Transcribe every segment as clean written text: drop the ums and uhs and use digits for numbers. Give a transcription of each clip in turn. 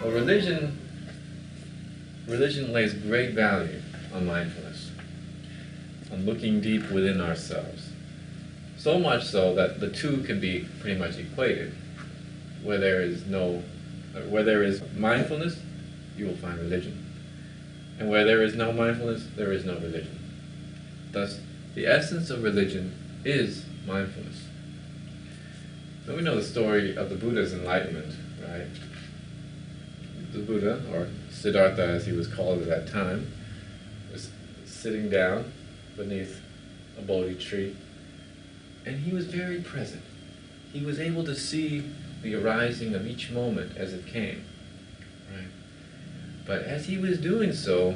Well, religion lays great value on mindfulness, on looking deep within ourselves. So much so that the two can be pretty much equated. Where there is mindfulness, you will find religion. And where there is no mindfulness, there is no religion. Thus, the essence of religion is mindfulness. Now we know the story of the Buddha's enlightenment, right? The Buddha, or Siddhartha as he was called at that time, was sitting down beneath a Bodhi tree, and he was very present. He was able to see the arising of each moment as it came, right? But as he was doing so,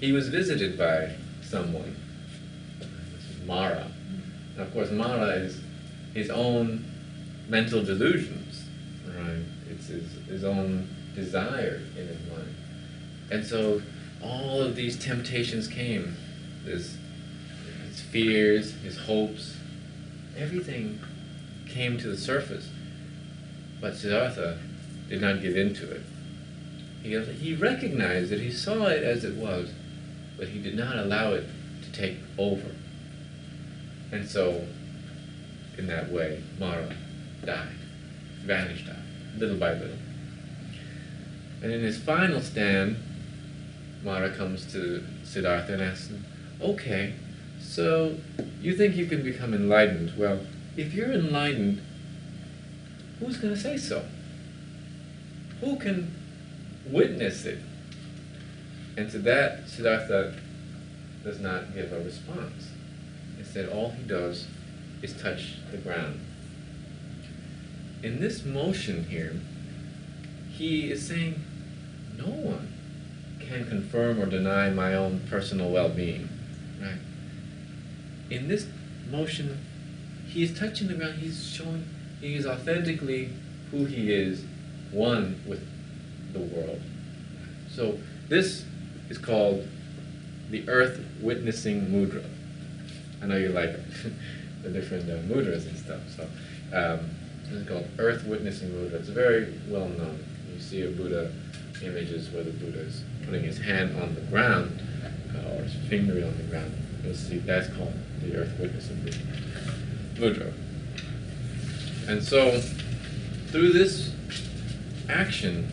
he was visited by someone, Mara. And of course, Mara is his own mental delusions, right? It's his own desire in his mind. And so all of these temptations came, his fears, his hopes, everything came to the surface. But Siddhartha did not give in to it. He recognized it, he saw it as it was, but he did not allow it to take over. And so, in that way, Mara died, vanished out, little by little. And in his final stand, Mara comes to Siddhartha and asks him, okay, so you think you can become enlightened. Well, if you're enlightened, who's going to say so? Who can witness it? And to that, Siddhartha does not give a response. Instead, all he does is touch the ground. In this motion here, he is saying, no one can confirm or deny my own personal well-being. Right? In this motion, he is touching the ground. He's showing he is authentically who he is, one with the world. So this is called the earth witnessing mudra. I know you like the different mudras and stuff. So this is called earth witnessing mudra. It's very well known. You see a Buddha images where the Buddha is putting his hand on the ground or his finger on the ground. You'll see that's called the earth witnessing mudra. And so through this action,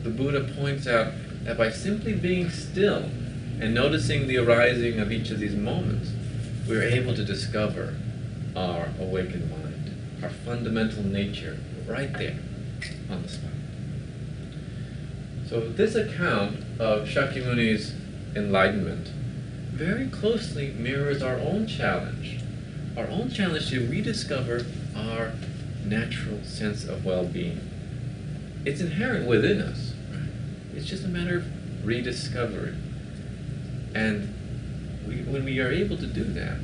the Buddha points out that by simply being still and noticing the arising of each of these moments, we're able to discover our awakened mind, our fundamental nature, right there on the spot. So this account of Shakyamuni's enlightenment very closely mirrors our own challenge to rediscover our natural sense of well-being. It's inherent within us, right? It's just a matter of rediscovery. And when we are able to do that,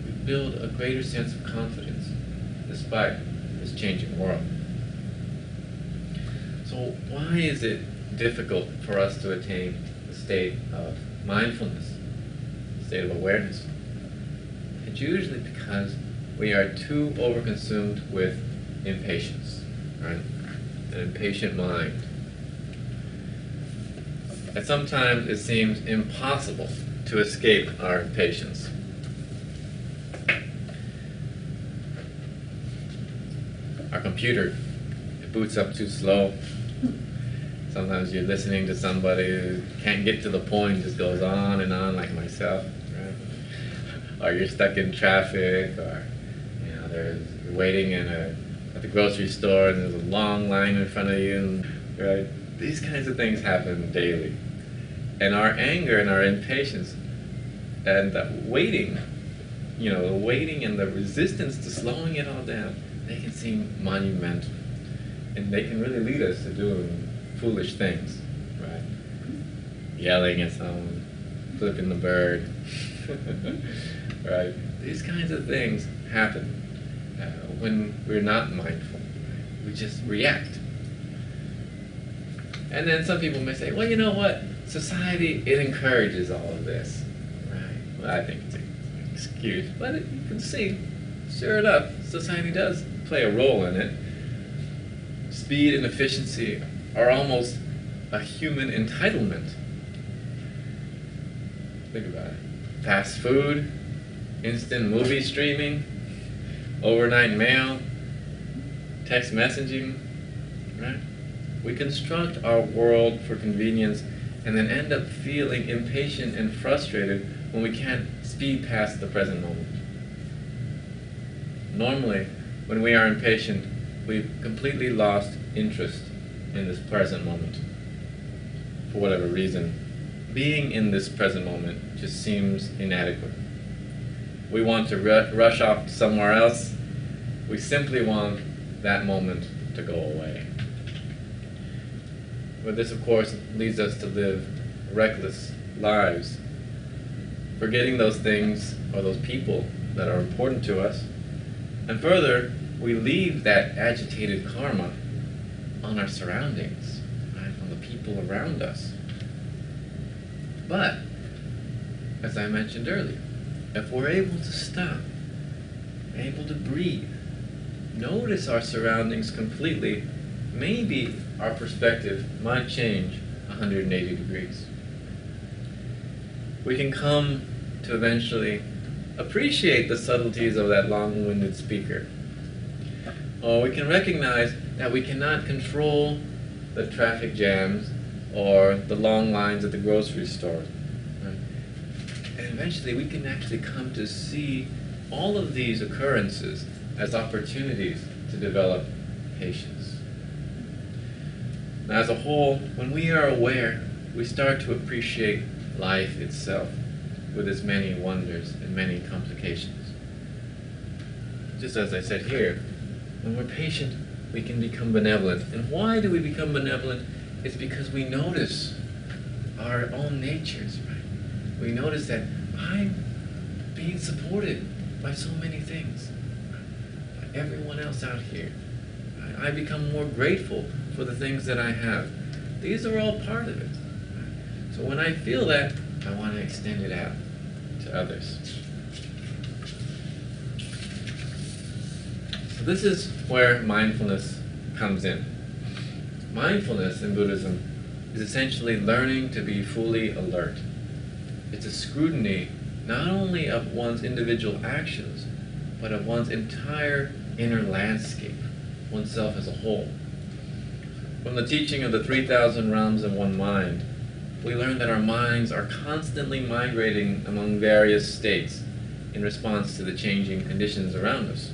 we build a greater sense of confidence despite this changing world. So why is it difficult for us to attain the state of mindfulness, the state of awareness? It's usually because we are too overconsumed with impatience, right? An impatient mind. And sometimes it seems impossible to escape our impatience. Our computer, it boots up too slow. Sometimes you're listening to somebody who can't get to the point, just goes on and on like myself, right? Or you're stuck in traffic, or you're waiting at the grocery store and there's a long line in front of you, right? These kinds of things happen daily. And our anger and our impatience and the waiting, the waiting and the resistance to slowing it all down, they can seem monumental. And they can really lead us to doing foolish things, right? Yelling at someone, flipping the bird, right? These kinds of things happen when we're not mindful. We just react. And then some people may say, well, you know what? Society, it encourages all of this, right? Well, I think it's an excuse, but you can see, sure enough, society does play a role in it. Speed and efficiency are almost a human entitlement. Think about it. Fast food, instant movie streaming, overnight mail, text messaging, right? We construct our world for convenience and then end up feeling impatient and frustrated when we can't speed past the present moment. Normally, when we are impatient, we've completely lost interest in this present moment. For whatever reason, being in this present moment just seems inadequate. We want to rush off somewhere else. We simply want that moment to go away. But this, of course, leads us to live reckless lives, forgetting those things or those people that are important to us. And further, we leave that agitated karma on our surroundings, right, on the people around us. But, as I mentioned earlier, if we're able to stop, able to breathe, notice our surroundings completely, maybe our perspective might change 180 degrees. We can come to eventually appreciate the subtleties of that long-winded speaker. Or we can recognize that we cannot control the traffic jams or the long lines at the grocery store. Right? And eventually we can actually come to see all of these occurrences as opportunities to develop patience. Now, as a whole, when we are aware, we start to appreciate life itself with its many wonders and many complications. Just as I said here, when we're patient, we can become benevolent. And why do we become benevolent? It's because we notice our own natures, right? We notice that I'm being supported by so many things, by everyone else out here. I become more grateful for the things that I have. These are all part of it. So when I feel that, I want to extend it out to others. So this is where mindfulness comes in. Mindfulness in Buddhism is essentially learning to be fully alert. It's a scrutiny not only of one's individual actions, but of one's entire inner landscape, oneself as a whole. From the teaching of the 3,000 realms of one mind, we learn that our minds are constantly migrating among various states in response to the changing conditions around us.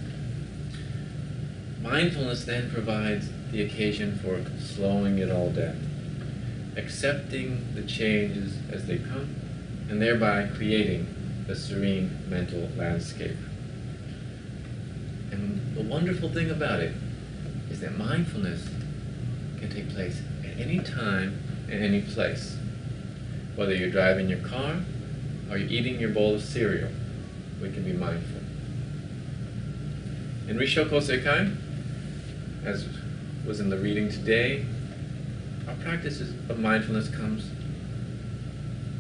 Mindfulness then provides the occasion for slowing it all down, accepting the changes as they come, and thereby creating a serene mental landscape. And the wonderful thing about it is that mindfulness can take place at any time and any place. Whether you're driving your car or you're eating your bowl of cereal, we can be mindful. In Risho Kosei-kai, as was in the reading today, our practice of mindfulness comes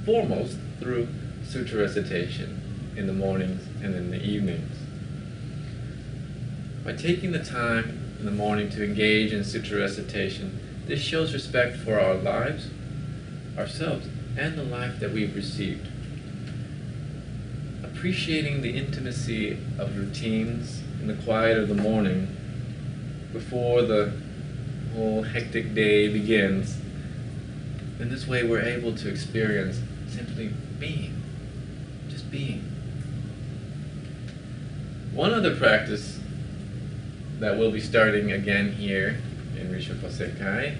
foremost through sutra recitation in the mornings and in the evenings. By taking the time in the morning to engage in sutra recitation, this shows respect for our lives, ourselves, and the life that we've received. Appreciating the intimacy of routines in the quiet of the morning before the whole hectic day begins. In this way, we're able to experience simply being, just being. One other practice that we'll be starting again here in Risho Kosei-kai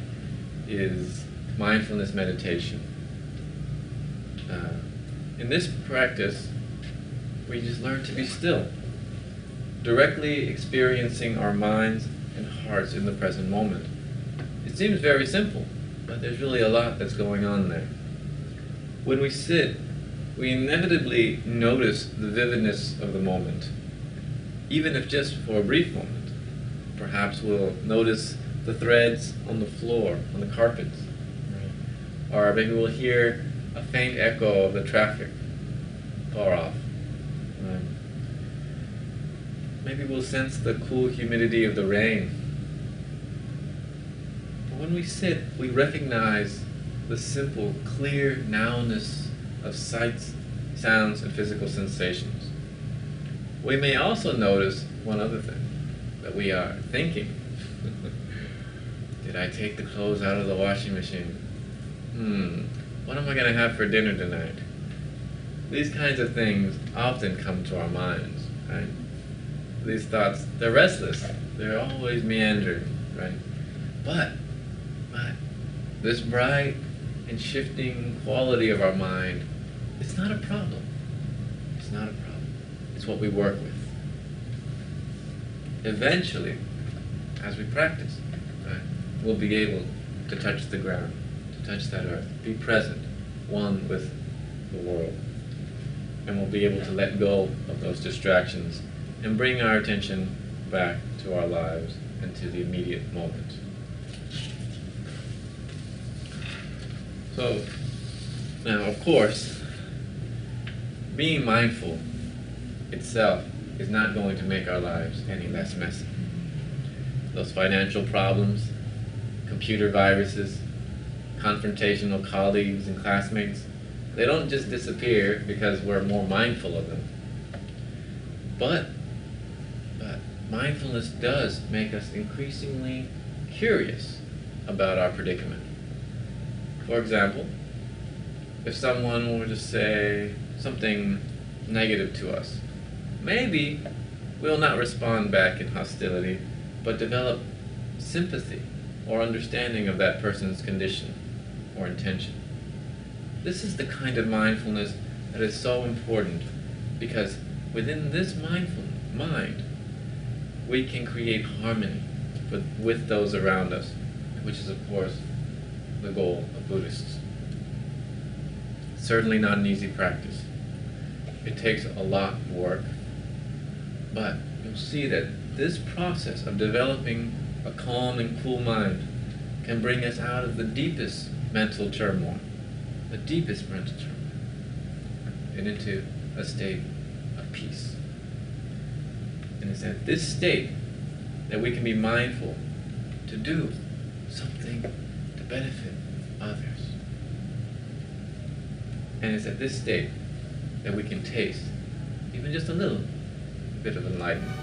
is mindfulness meditation. In this practice, we just learn to be still, directly experiencing our minds and hearts in the present moment. It seems very simple, but there's really a lot that's going on there. When we sit, we inevitably notice the vividness of the moment, even if just for a brief moment. Perhaps we'll notice the threads on the floor, on the carpets, right? Or maybe we'll hear a faint echo of the traffic far off. Right? Maybe we'll sense the cool humidity of the rain. But when we sit, we recognize the simple, clear nowness of sights, sounds, and physical sensations. We may also notice one other thing, that we are thinking. Did I take the clothes out of the washing machine? What am I going to have for dinner tonight? These kinds of things often come to our minds, right? These thoughts, they're restless. They're always meandering, right? But this bright and shifting quality of our mind, it's not a problem. It's not a problem. It's what we work with. Eventually, as we practice, right, we'll be able to touch the ground, to touch that earth, be present, one with the world. And we'll be able to let go of those distractions and bring our attention back to our lives and to the immediate moment. So, now of course, being mindful itself is not going to make our lives any less messy. Those financial problems, computer viruses, confrontational colleagues and classmates, they don't just disappear because we're more mindful of them. But mindfulness does make us increasingly curious about our predicament. For example, if someone were to say something negative to us, maybe we'll not respond back in hostility, but develop sympathy or understanding of that person's condition or intention. This is the kind of mindfulness that is so important, because within this mindful mind, we can create harmony with those around us, which is, of course, the goal of Buddhists. Certainly not an easy practice. It takes a lot of work, but you'll see that this process of developing a calm and cool mind can bring us out of the deepest mental turmoil, and into a state of peace. And it's at this state that we can be mindful to do something to benefit others. And it's at this state that we can taste even just a little bit of enlightenment.